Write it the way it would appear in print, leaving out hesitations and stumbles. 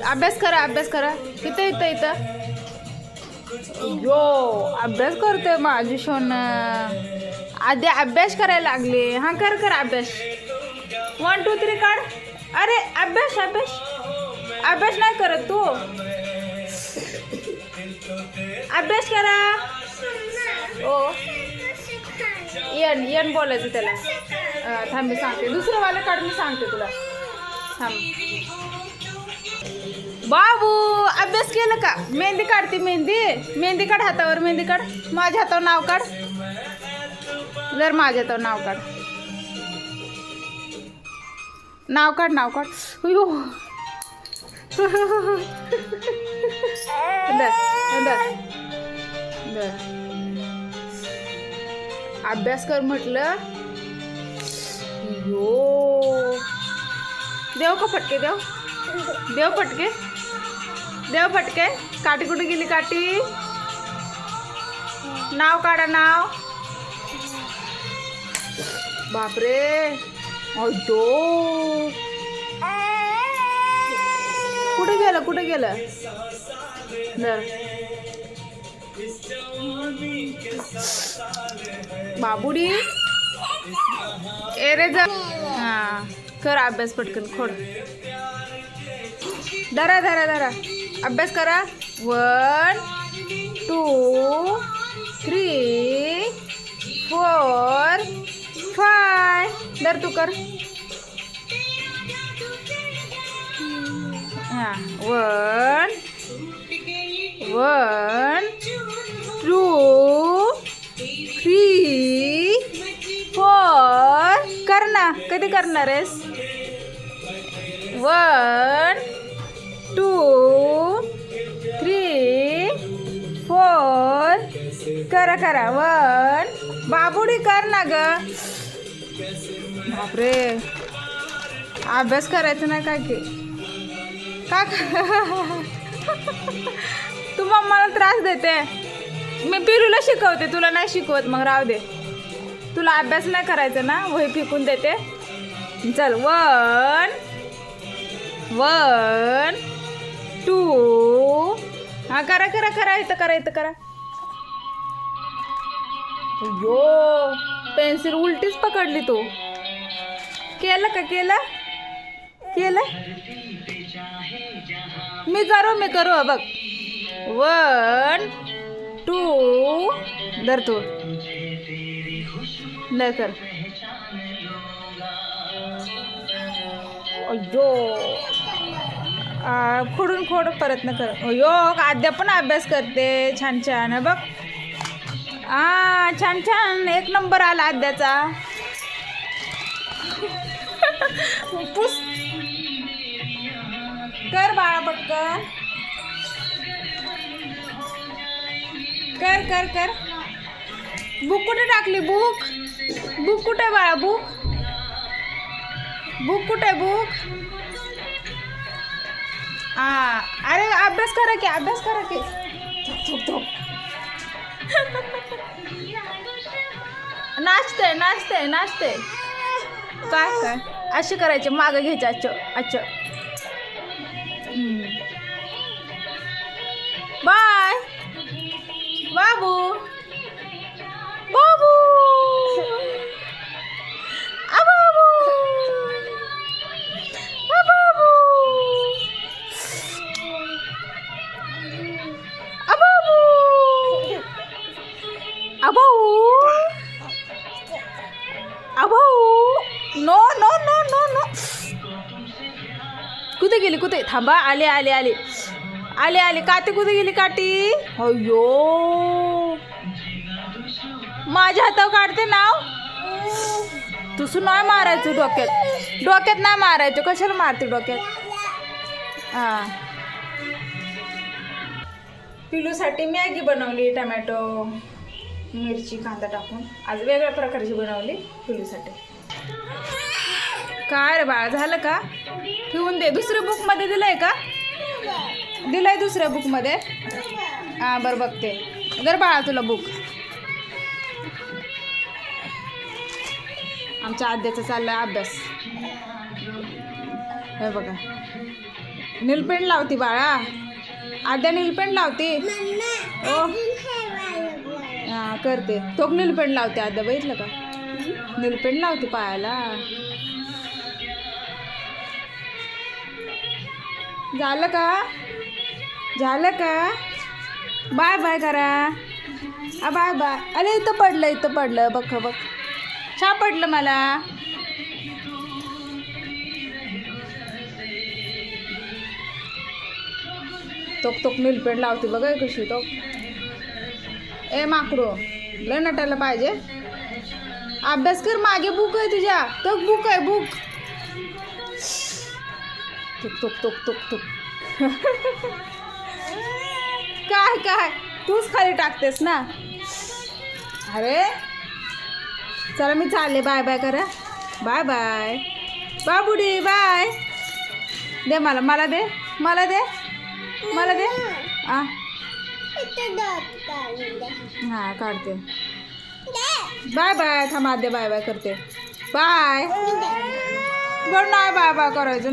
अभ्यास करा अभ्यास करा. इथं इथं इथं. यो अभ्यास करतोय माझी सोन. आधी अभ्यास करायला लागले. हां कर कर अभ्यास. 1 2 3 काढ. अरे अभ्यास अभ्यास अभ्यास नाही करत तू. अभ्यास करा. ओ यन यन बोलायचं त्याला. थांब मी सांगते. दुसरं वाला काढ मी सांगते तुला. थांब. बाबू अभ्यास केलं का? मेहंदी काढते. मेहंदी काढ. हातावर मेहंदी काढ. माझ्या हातावर नाव काढ. जर माझ्या हातावर नाव काढ. नाव काढ नाव काढ. अयो अभ्यास कर म्हटलं. यो देव का फटके. देव फटके. काठी कुठे गेली काठी? नाव काढा नाव. बापरे. अयो कुठे गेलं दर बाबुडी. ए रे जा. हां कर अभ्यास पटकन. खोड. धरा अभ्यास करा. 1 2 3 4 5. धर तू कर. हां 1 2 3 4. कर ना. कधी करणार आहेस? 1 2 3 4. करा 1. बाबुडी कर ना ग. बापरे. अभ्यास करायचं नाही काय की का? तू मम्माला त्रास देते. मी पिरूला शिकवते. तुला नाही शिकवत. मग राहू दे. तुला अभ्यास नाही करायचा ना. वही फेकून देते. चल 1 2. हां करा. इथं करा. यो पेन्सिल उलटीच पकडली तू. केलं मी करू बघ. 1 2. धर तू. नाही कर. अयो खोड परत न कर. अयो आद्या पण अभ्यास करते. छान बघ. छान 1 नंबर आला आद्याचा. पुस कर बाळा पटकन. कर. बुक कुठे टाकली? बुक कुठे बाळा? बुक कुठे? अरे अभ्यास करा की. थुक. नाचते. काय अशी करायचे. मागं घ्यायचे. अच्छा. बाय बाबू. नो. कुठे थांबा. आले. काठी कुठे गेली काठी? अयो माझ्या हातावर काढते नाव. तुझं नाही मारायचं डोक्यात नाही मारायचं. कशाला मारते डोक्यात? पिलूसाठी मॅगी बनवली. टमॅटो मिरची कांदा टाकून. आज वेगळ्या प्रकारची बनवली पिलूसाठी. काय रे बाळा झालं का? ठेवून दे. दुसऱ्या बुकमध्ये दिलंय का? दिलंय दुसऱ्या बुकमध्ये. बरं बघते. जर बाळा तुला बुक. आमच्या आद्याचा चाललाय अभ्यास. हे बघा नीलपेंट लावती बाळा. आद्या नीलपेंट लावते. ओ हा करते. तो नीलपेंट लावते आद्या, बघितलं का? नीलपेंट लावते पायाला. झालं का? झालं का? बाय बाय करा. Bye bye. अरे इथं पडलं बघ बघ. छा पडलं मला. तोक नीलपेंट लावते बघा कशी तो. ए माकरो, लय नटायला पाहिजे. अभ्यास कर, मागे बुक आहे तुझ्या. तो बुक आहे बुक. तुक. काय तूच खाली टाकतेस ना. अरे चला मी चालले. बाय बाय करा. बाय बाय बाबुडी बाय. दे मला दे. हां काढते. Bye bye. थांबा दे. बाय बाय करते. बाय. बरं नाही बाय बाय करायचं.